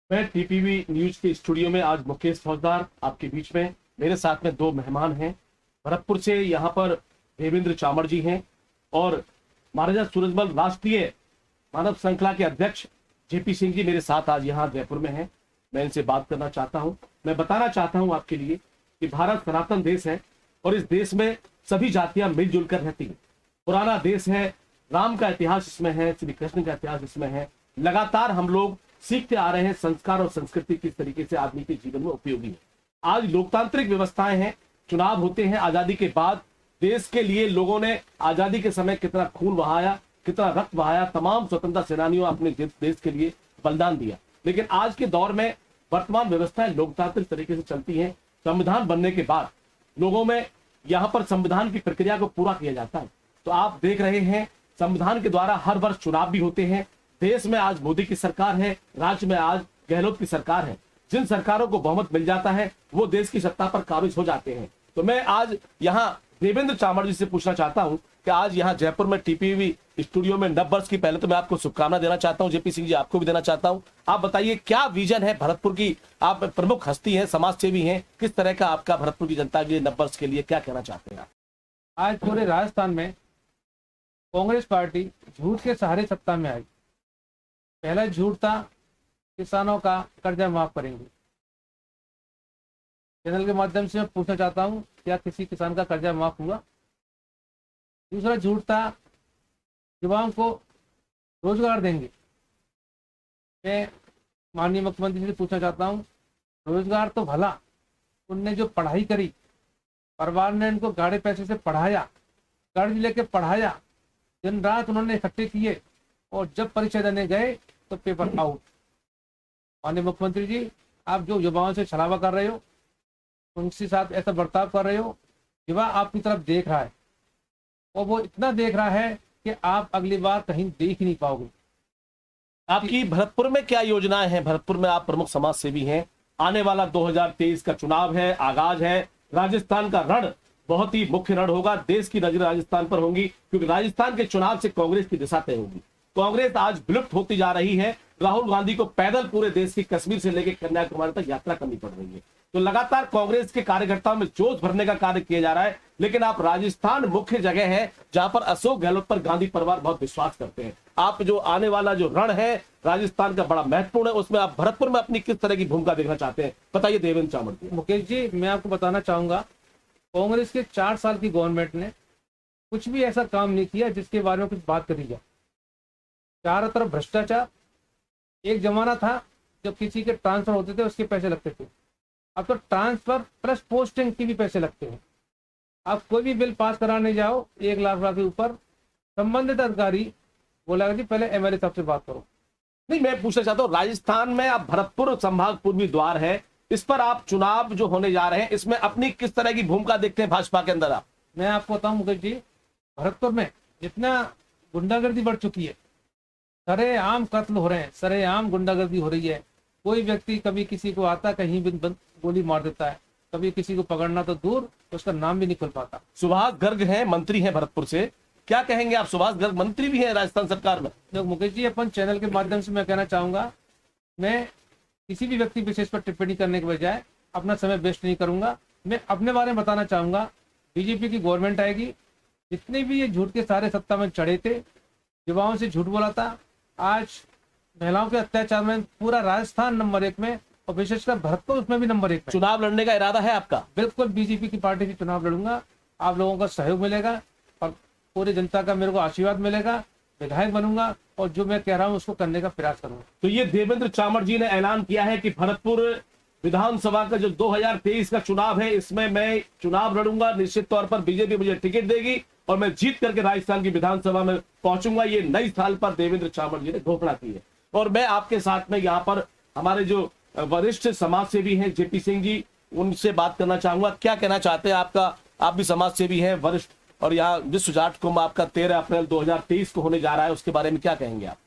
मैं TPV news के studio में आज मुकेश फौजदार आपके बीच में। मेरे साथ में दो मेहमान हैं। भरतपुर से यहाँ पर देवेंद्र चामड़ जी हैं और महाराजा सूरजमल राष्ट्रीय मानव श्रृंखला के अध्यक्ष जेपी सिंह जी मेरे साथ आज यहाँ जयपुर में हैं। मैं इनसे बात करना चाहता हूँ। मैं बताना चाहता हूँ आपके लिए कि भारत सनातन देश है और इस देश में सभी जातियां मिलजुल कर रहती हैं। पुराना देश है, राम का इतिहास इसमें है, श्री कृष्ण का इतिहास इसमें है। लगातार हम लोग सीखते आ रहे हैं संस्कार और संस्कृति किस तरीके से आदमी के जीवन में उपयोगी है। आज लोकतांत्रिक व्यवस्थाएं हैं, चुनाव होते हैं। आजादी के बाद देश के लिए लोगों ने आजादी के समय कितना खून बहाया, कितना रक्त बहाया, तमाम स्वतंत्रता सेनानियों अपने देश के लिए बलिदान दिया। लेकिन आज के दौर में वर्तमान व्यवस्थाएं लोकतांत्रिक तरीके से चलती हैं। संविधान बनने के बाद लोगों में यहाँ पर संविधान की प्रक्रिया को पूरा किया जाता है। तो आप देख रहे हैं संविधान के द्वारा हर वर्ष चुनाव भी होते हैं। देश में आज मोदी की सरकार है, राज्य में आज गहलोत की सरकार है। जिन सरकारों को बहुमत मिल जाता है वो देश की सत्ता पर काबिज हो जाते हैं। तो मैं आज यहाँ देवेंद्र चामड़ जी से पूछना चाहता हूं कि आज यहाँ जयपुर में टीपीवी स्टूडियो में नव वर्ष की पहले तो मैं आपको शुभकामना देना चाहता हूं। जेपी सिंह जी आपको भी देना चाहता हूं। आप बताइए क्या विजन है भरतपुर की? आप प्रमुख हस्ती हैं, समाज सेवी हैं, किस तरह का आपका भरतपुर की जनता के लिए नव वर्ष के लिए क्या कहना चाहते हैं आप? आज पूरे राजस्थान में कांग्रेस पार्टी झूठ के सहारे सत्ता में आई। पहला झूठ था किसानों का कर्जा माफ करेंगे। चैनल के माध्यम से मैं पूछना चाहता हूं क्या किसी किसान का कर्जा माफ हुआ? दूसरा झूठ था युवाओं को रोजगार देंगे। मैं माननीय मुख्यमंत्री से पूछना चाहता हूं रोजगार तो भला, उनने जो पढ़ाई करी, परिवार ने उनको गाढ़े पैसे से पढ़ाया, कर्ज लेके पढ़ाया, दिन रात उन्होंने इकट्ठे किए और जब परीक्षा देने गए तो पेपर आउट। माननीय मुख्यमंत्री जी, आप जो युवाओं से छलावा कर रहे हो, उनके साथ ऐसा बर्ताव कर रहे हो, युवा आपकी तरफ देख रहा है और वो इतना देख रहा है कि आप अगली बार कहीं देख नहीं पाओगे। आपकी भरतपुर में क्या योजनाएं हैं? भरतपुर में आप प्रमुख समाज सेवी हैं। आने वाला 2023 का चुनाव है, आगाज है। राजस्थान का रण बहुत ही मुख्य रण होगा। देश की नजर राजस्थान पर होंगी क्योंकि राजस्थान के चुनाव से कांग्रेस की दिशा तय होगी। कांग्रेस आज विलुप्त होती जा रही है। राहुल गांधी को पैदल पूरे देश की कश्मीर से लेकर कन्याकुमारी तक यात्रा करनी पड़ रही है। तो लगातार कांग्रेस के कार्यकर्ताओं में जोश भरने का कार्य किया जा रहा है। लेकिन आप राजस्थान मुख्य जगह है जहां पर अशोक गहलोत पर गांधी परिवार बहुत विश्वास करते हैं। आप जो आने वाला जो रण है राजस्थान का बड़ा महत्वपूर्ण है, उसमें आप भरतपुर में अपनी किस तरह की भूमिका देखना चाहते हैं? बताइए देवेंद्र चामड़ जी। मुकेश जी, मैं आपको बताना चाहूंगा कांग्रेस के 4 साल की गवर्नमेंट ने कुछ भी ऐसा काम नहीं किया जिसके बारे में कुछ बात करी जाए। चारों तरफ भ्रष्टाचार। एक जमाना था जब किसी के ट्रांसफर होते थे उसके पैसे लगते थे, अब तो ट्रांसफर प्लस पोस्टिंग के भी पैसे लगते हैं। आप कोई भी बिल पास कराने जाओ 1 लाख रुपए के ऊपर, संबंधित अधिकारी बोला जी पहले एमएलए साहब से बात करो। नहीं, मैं पूछना चाहता हूँ राजस्थान में आप भरतपुर संभाग पूर्वी द्वार है, इस पर आप चुनाव जो होने जा रहे हैं इसमें अपनी किस तरह की भूमिका देखते हैं भाजपा के अंदर आप? मैं आपको बताऊं मुकेश जी, भरतपुर में जितना गुंडागर्दी बढ़ चुकी है, सरेआम कत्ल हो रहे हैं, सरेआम गुंडागर्दी हो रही है। कोई व्यक्ति कभी किसी को आता कहीं भी गोली मार देता है, कभी किसी को पकड़ना तो दूर उसका नाम भी नहीं खुल पाता। सुभाष गर्ग हैं, मंत्री हैं भरतपुर से, क्या कहेंगे आप? सुभाष गर्ग मंत्री भी हैं राजस्थान सरकार में। तो मुकेश जी, अपन चैनल के माध्यम से मैं कहना चाहूंगा, मैं किसी भी व्यक्ति विशेष पर टिप्पणी करने के बजाय अपना समय वेस्ट नहीं करूंगा। मैं अपने बारे में बताना चाहूंगा, बीजेपी की गवर्नमेंट आएगी, जितने भी ये झूठ के सारे सत्ता में चढ़े थे, युवाओं से झूठ बोला था, आज महिलाओं के अत्याचार में पूरा राजस्थान नंबर 1 में और विशेषकर भरतपुर उसमें भी नंबर 1 में। चुनाव लड़ने का इरादा है आपका? बिल्कुल, बीजेपी की पार्टी से चुनाव लड़ूंगा। आप लोगों का सहयोग मिलेगा और पूरी जनता का मेरे को आशीर्वाद मिलेगा। विधायक बनूंगा और जो मैं कह रहा हूं उसको करने का प्रयास करूंगा। तो ये देवेंद्र चामड़ जी ने ऐलान किया है कि भरतपुर विधानसभा का जो 2023 का चुनाव है इसमें मैं चुनाव लड़ूंगा। निश्चित तौर पर बीजेपी मुझे टिकट देगी और मैं जीत करके राजस्थान की विधानसभा में पहुंचूंगा। ये नई साल पर देवेंद्र चामड़ जी ने घोषणा की है। और मैं आपके साथ में यहाँ पर हमारे जो वरिष्ठ समाज सेवी हैं जेपी सिंह जी, उनसे बात करना चाहूंगा। क्या कहना चाहते हैं? आप भी समाज सेवी हैं, वरिष्ठ, और यहाँ विश्व जाट कुंभ आपका 13 अप्रैल 2023 को होने जा रहा है, उसके बारे में क्या कहेंगे आप?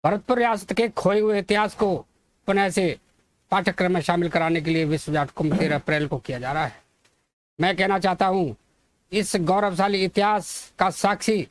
भरतपुर रियासत के खोए हुए इतिहास को पुनः से पाठ्यक्रम में शामिल कराने के लिए विश्व जाट कुंभ 13 अप्रैल को किया जा रहा है। मैं कहना चाहता हूँ इस गौरवशाली इतिहास का साक्षी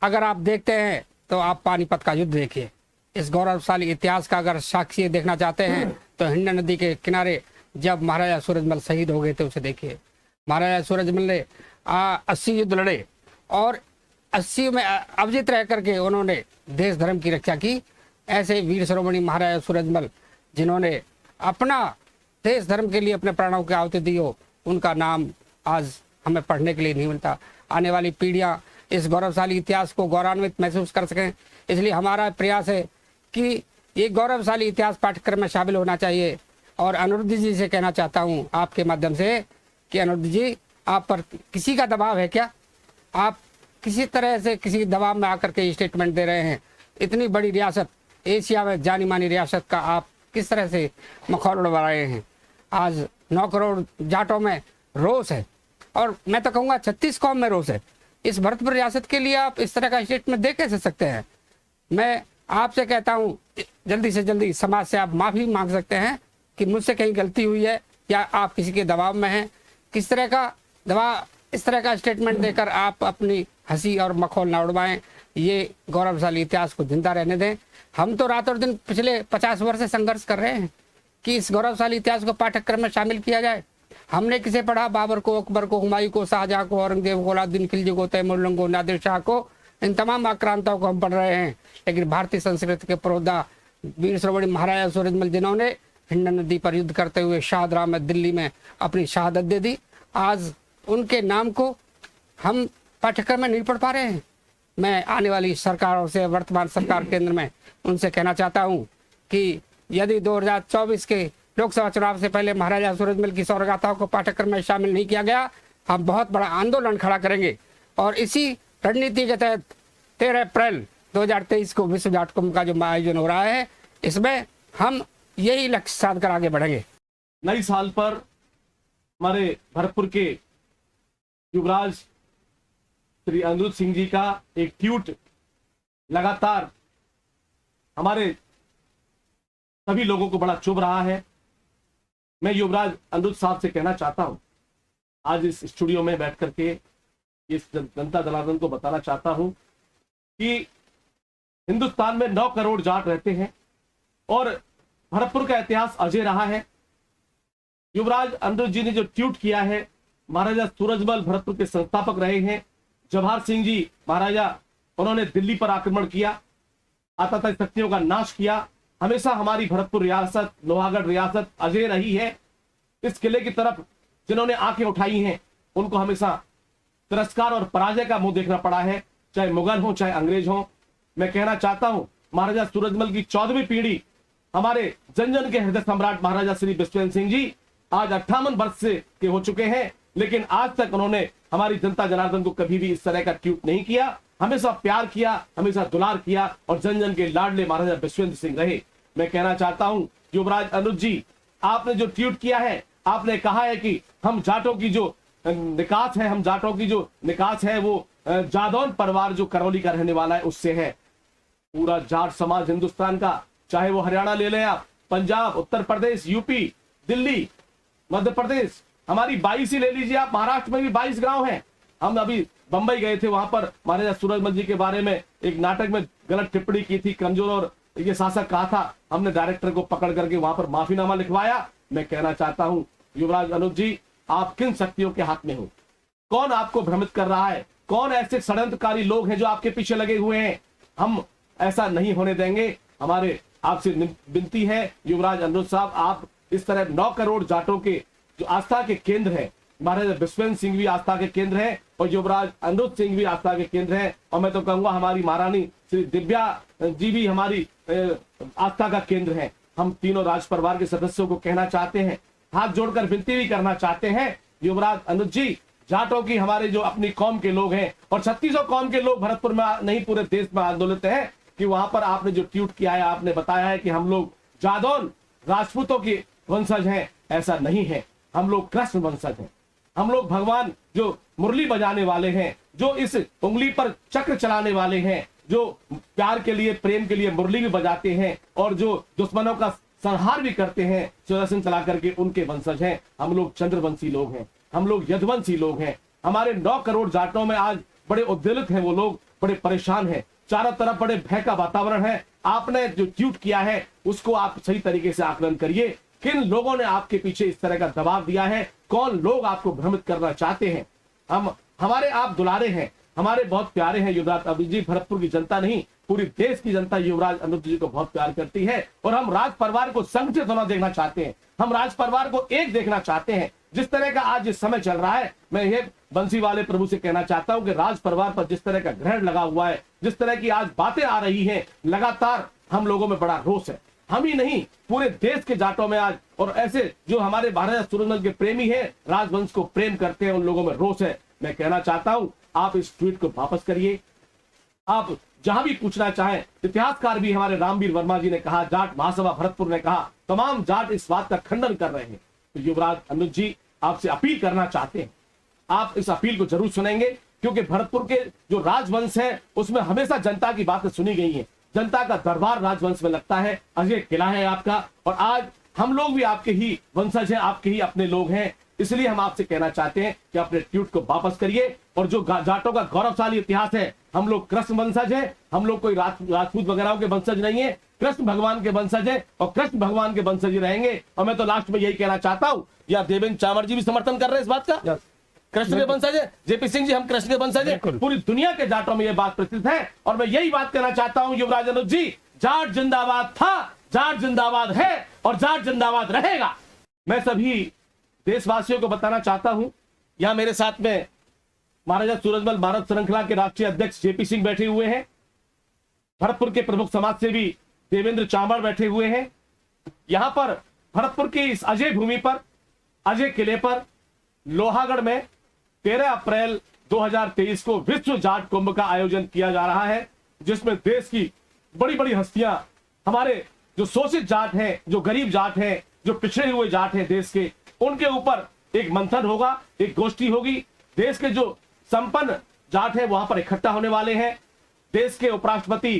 अगर आप देखते हैं तो आप पानीपत का युद्ध देखिए। इस गौरवशाली इतिहास का अगर साक्षी देखना चाहते हैं तो हिंड नदी के किनारे जब महाराजा सूरजमल शहीद हो गए थे उसे देखिए। महाराजा सूरजमल ने 80 युद्ध लड़े और 80 में अविजित रह करके उन्होंने देश धर्म की रक्षा की। ऐसे वीर शिरोमणि महाराजा सूरजमल जिन्होंने अपना देश धर्म के लिए अपने प्राणों की आहुति दी हो, उनका नाम आज हमें पढ़ने के लिए नहीं मिलता। आने वाली पीढ़ियां इस गौरवशाली इतिहास को गौरवान्वित महसूस कर सकें, इसलिए हमारा प्रयास है कि ये गौरवशाली इतिहास पाठ्यक्रम में शामिल होना चाहिए। और अनिरुद्ध जी से कहना चाहता हूँ आपके माध्यम से कि अनिरुद्ध जी, आप पर किसी का दबाव है क्या? आप किसी तरह से किसी दबाव में आकर के स्टेटमेंट दे रहे हैं? इतनी बड़ी रियासत, एशिया में जानी मानी रियासत का आप किस तरह से मखौल उड़वा रहे हैं? आज 9 करोड़ जाटों में रोष है और मैं तो कहूँगा 36 कौम में रोष है। इस भरतपुर रियासत के लिए आप इस तरह का स्टेटमेंट दे कैसे सकते हैं? मैं आपसे कहता हूँ जल्दी से जल्दी समाज से आप माफ़ी मांग सकते हैं कि मुझसे कहीं गलती हुई है या आप किसी के दबाव में हैं। किस तरह का दबाव, इस तरह का स्टेटमेंट देकर आप अपनी हंसी और मखौल ना उड़वाएं। ये गौरवशाली इतिहास को जिंदा रहने दें। हम तो रात और दिन पिछले 50 वर्ष से संघर्ष कर रहे हैं कि इस गौरवशाली इतिहास को पाठ्यक्रम में शामिल किया जाए। हमने किसे पढ़ा? बाबर को, अकबर को, हुमायूं को, शाहजहां को, औरंगजेब को, अलाउद्दीन खिलजी को, तैमूर को, नादिर शाह को, इन तमाम आक्रांताओं को हम पढ़ रहे हैं। लेकिन भारतीय संस्कृति के पुरोधा वीर शिरोमणि महाराजा सूरजमल जिन्होंने हिंड नदी पर युद्ध करते हुए शाहदरा में, दिल्ली में अपनी शहादत दे दी, आज उनके नाम को हम पाठ्यक्रम में नहीं पढ़ पा रहे हैं। मैं आने वाली सरकारों से, वर्तमान सरकार केंद्र में, उनसे कहना चाहता हूं कि यदि 2024 के लोकसभा चुनाव से पहले महाराजा सूरजमल की सौरगाथाओं को पाठ्यक्रम में शामिल नहीं किया गया, हम बहुत बड़ा आंदोलन खड़ा करेंगे। और इसी रणनीति के तहत 13 अप्रैल 2023 को विश्व जाट कुंभ का जो आयोजन हो रहा है, इसमें हम यही लक्ष्य साध कर आगे बढ़ेंगे। नई साल पर हमारे भरतपुर के युवराज श्री अनिरुद्ध सिंह जी का एक ट्वीट लगातार हमारे सभी लोगों को बड़ा चुभ रहा है। मैं युवराज अनिरुद्ध साहब से कहना चाहता हूं, आज इस स्टूडियो में बैठ करके इस जनता जनार्दन को बताना चाहता हूं कि हिंदुस्तान में 9 करोड़ जाट रहते हैं और भरतपुर का इतिहास अजय रहा है। युवराज अनिरुद्ध जी ने जो ट्वीट किया है, महाराजा सूरजमल भरतपुर के संस्थापक रहे हैं। जवाहर सिंह जी महाराजा, उन्होंने दिल्ली पर आक्रमण किया, आतताई शक्तियों का नाश किया। हमेशा हमारी भरतपुर रियासत, लोहागढ़ रियासत अजय रही है। इस किले की तरफ जिन्होंने आंखें उठाई हैं, उनको हमेशा तिरस्कार और पराजय का मुंह देखना पड़ा है, चाहे मुगल हो चाहे अंग्रेज हो। मैं कहना चाहता हूं, महाराजा सूरजमल की 14वीं पीढ़ी, हमारे जन जन के हृदय सम्राट महाराजा श्री विश्वेंद्र सिंह जी आज 58 वर्ष के हो चुके हैं, लेकिन आज तक उन्होंने हमारी जनता जनार्दन को कभी भी इस तरह का ट्वीट नहीं किया। हमेशा प्यार किया, हमेशा दुलार किया और जन जन के लाडले महाराजा विश्वेंद्र सिंह रहे। मैं कहना चाहता हूं, युवराज अनिरुद्ध जी, आपने जो ट्वीट किया है, आपने कहा है कि हम जाटों की जो निकास है, हम जाटों की जो निकास है वो जादौन परिवार जो करौली का रहने वाला है उससे है। पूरा जाट समाज हिंदुस्तान का, चाहे वो हरियाणा ले लें आप, पंजाब, उत्तर प्रदेश, यूपी, दिल्ली, मध्य प्रदेश, हमारी 22 ही ले लीजिए आप, महाराष्ट्र में भी 22 गांव हैं। हम अभी बंबई गए थे, वहां पर महाराजा सूरजमल जी के बारे में एक नाटक में गलत टिप्पणी की थी, कमजोर और ये शासक कहा था। हमने डायरेक्टर को पकड़ करके वहां पर माफीनामा लिखवाया। मैं कहना चाहता हूं, युवराज अनिरुद्ध जी, आप किन शक्तियों के हाथ में हो? कौन आपको भ्रमित कर रहा है? कौन ऐसे षड्यंत्रकारी लोग हैं जो आपके पीछे लगे हुए हैं? हम ऐसा नहीं होने देंगे। हमारे आपसे विनती है युवराज अनिरुद्ध साहब, आप इस तरह 9 करोड़ जाटों के जो आस्था के केंद्र है, महाराजा विश्वेंद्र सिंह भी आस्था के केंद्र है और युवराज अनिरुद्ध सिंह भी आस्था के केंद्र है, और मैं तो कहूंगा हमारी महारानी श्री दिव्या जी भी हमारी आस्था का केंद्र है। हम तीनों राज परिवार के सदस्यों को कहना चाहते हैं, हाथ जोड़कर विनती भी करना चाहते हैं, युवराज अनिरुद्ध जी, जाटों की हमारे जो अपनी कौम के लोग हैं और 3600 कौम के लोग भरतपुर में नहीं पूरे देश में आंदोलित हैं कि वहां पर आपने जो ट्वीट किया है, आपने बताया है कि हम लोग जादौन राजपूतों के वंशज हैं। ऐसा नहीं है, हम लोग कृष्ण वंशज हैं। हम लोग भगवान जो मुरली बजाने वाले हैं, जो इस उंगली पर चक्र चलाने वाले हैं, जो प्यार के लिए, प्रेम के लिए मुरली भी बजाते हैं और जो दुश्मनों का संहार भी करते हैं सुदर्शन चला करके, उनके वंशज हैं। हम लोग चंद्रवंशी लोग हैं, हम लोग यदुवंशी लोग हैं। हमारे 9 करोड़ जाटों में आज बड़े उद्वेलित हैं वो लोग, बड़े परेशान हैं। चारों तरफ बड़े भय का वातावरण है। आपने जो ट्वीट किया है उसको आप सही तरीके से आकलन करिए। किन लोगों ने आपके पीछे इस तरह का दबाव दिया है, कौन लोग आपको भ्रमित करना चाहते हैं। हमारे आप दुलारे हैं, हमारे बहुत प्यारे हैं युवराज अभिजीत जी। भरतपुर की जनता नहीं, पूरी देश की जनता युवराज अनुज जी को बहुत प्यार करती है और हम राज परिवार को संगठित होना देखना चाहते हैं। हम राज परिवार को एक देखना चाहते हैं। जिस तरह का आज इस समय चल रहा है, मैं ये बंसी वाले प्रभु से कहना चाहता हूं कि राज परिवार पर जिस तरह का ग्रहण लगा हुआ है, जिस तरह की आज बातें आ रही हैं, लगातार हम लोगों में बड़ा रोष है। हम ही नहीं, पूरे देश के जाटों में आज, और ऐसे जो हमारे महाराजा सूरजमल के प्रेमी हैं, राजवंश को प्रेम करते हैं, उन लोगों में रोष है। मैं कहना चाहता हूं आप इस ट्वीट को वापस करिए। आप जहां भी पूछना चाहें, इतिहासकार भी हमारे रामवीर वर्मा जी ने कहा, जाट महासभा भरतपुर ने कहा, तमाम जाट इस बात का खंडन कर रहे हैं। तो युवराज अनुज जी आपसे अपील करना चाहते हैं, आप इस अपील को जरूर सुनेंगे, क्योंकि भरतपुर के जो राजवंश है उसमें हमेशा जनता की बातें सुनी गई हैं। जनता का दरबार राजवंश में लगता है, अजय किला है आपका, और आज हम लोग भी आपके ही वंशज हैं, आपके ही अपने लोग हैं। इसलिए हम आपसे कहना चाहते हैं कि अपने ट्वीट को वापस करिए। और जो जाटों का गौरवशाली इतिहास है, हम लोग कृष्ण वंशज हैं, हम लोग कोई राजपूत वगैरह के वंशज नहीं है, कृष्ण भगवान के वंशज है और कृष्ण भगवान के वंशज ही रहेंगे। और मैं तो लास्ट में यही कहना चाहता हूं, या देवेंद्र चामड़ जी भी समर्थन कर रहे हैं इस बात का, कृष्ण के वंशज है, जेपी सिंह जी हम कृष्ण के वंशज है, पूरी दुनिया के जाटों में यह बात प्रचलित है। और मैं यही बात कहना चाहता हूं युवराज अनुज जी, जाट जिंदाबाद था, जाट जिंदाबाद है और जाट जिंदाबाद रहेगा। मैं सभी देशवासियों को बताना चाहता हूं, यहां मेरे साथ में महाराजा सूरजमल मानव श्रृंखला के राष्ट्रीय अध्यक्ष जेपी सिंह बैठे हुए हैं, भरतपुर के प्रमुख समाज सेवी देवेंद्र चामड़ बैठे हुए हैं। यहां पर भरतपुर की इस अजय भूमि पर, अजय किले पर, लोहागढ़ में 13 अप्रैल 2023 को विश्व जाट कुंभ का आयोजन किया जा रहा है, जिसमें देश की बड़ी बड़ी हस्तियां, हमारे जो शोषित जाट हैं, जो गरीब जाट हैं, जो पिछड़े हुए जाट हैं देश के, उनके ऊपर एक मंथन होगा, एक गोष्ठी होगी। देश के जो संपन्न जाट हैं वहां पर इकट्ठा होने वाले हैं। देश के उपराष्ट्रपति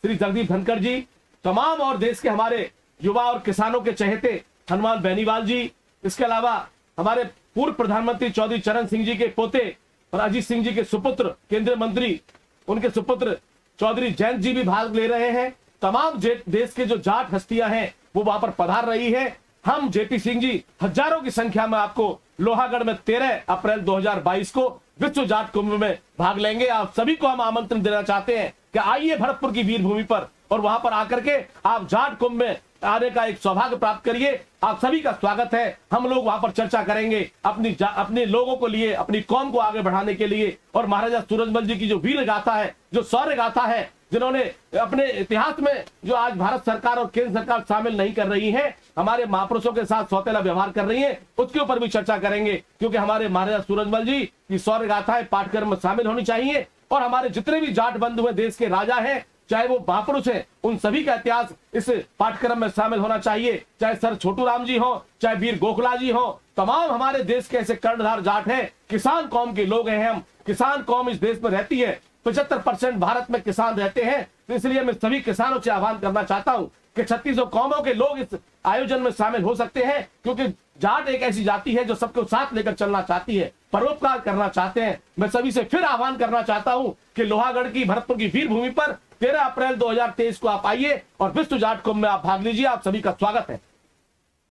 श्री जगदीप धनखड़ जी, तमाम और देश के हमारे युवा और किसानों के चहेते हनुमान बेनीवाल जी, इसके अलावा हमारे पूर्व प्रधानमंत्री चौधरी चरण सिंह जी के पोते और अजीत सिंह जी के सुपुत्र केंद्रीय मंत्री, उनके सुपुत्र चौधरी जयंत जी भी भाग ले रहे हैं। तमाम देश के जो जाट हस्तियां हैं वो वहां पर पधार रही है। हम जेपी सिंह जी हजारों की संख्या में आपको लोहागढ़ में 13 अप्रैल 2022 को विश्व जाट कुंभ में भाग लेंगे। आप सभी को हम आमंत्रण देना चाहते हैं कि आइए भरतपुर की वीर भूमि पर और वहां पर आकर के आप जाट कुंभ में आने का एक सौभाग्य प्राप्त करिए। आप सभी का स्वागत है। हम लोग वहां पर चर्चा करेंगे अपने लोगों को लिए, अपनी कौम को आगे बढ़ाने के लिए। और महाराजा सूरजमल जी की जो वीर गाथा है, जो शौर्य गाथा है, जिन्होंने अपने इतिहास में जो आज भारत सरकार और केंद्र सरकार शामिल नहीं कर रही है, हमारे महापुरुषों के साथ सौतेला व्यवहार कर रही है, उसके ऊपर भी चर्चा करेंगे। क्योंकि हमारे महाराजा सूरजमल जी की शौर्य गाथाएं पाठ्यक्रम में शामिल होनी चाहिए। और हमारे जितने भी जाट बंधु हैं, देश के राजा हैं, चाहे वो महापुरुष हैं, उन सभी का इतिहास इस पाठ्यक्रम में शामिल होना चाहिए। चाहे सर छोटू राम जी हो, चाहे वीर गोखला जी हो, तमाम हमारे देश के ऐसे कर्णधार जाट हैं। किसान कौम के लोग हैं हम, किसान कौम इस देश में रहती है। 75% भारत में किसान रहते हैं। तो इसलिए मैं सभी किसानों से आह्वान करना चाहता हूं कि 3600 कौमों के लोग इस आयोजन में शामिल हो सकते हैं। क्योंकि जाट एक ऐसी जाति है जो सबको साथ लेकर चलना चाहती है, परोपकार करना चाहते हैं। मैं सभी से फिर आह्वान करना चाहता हूं कि लोहागढ़ की भरतपुर की वीर भूमि पर 13 अप्रैल 2023 को आप आइए और विश्व जाट कुंभ में आप भाग लीजिए। आप सभी का स्वागत है।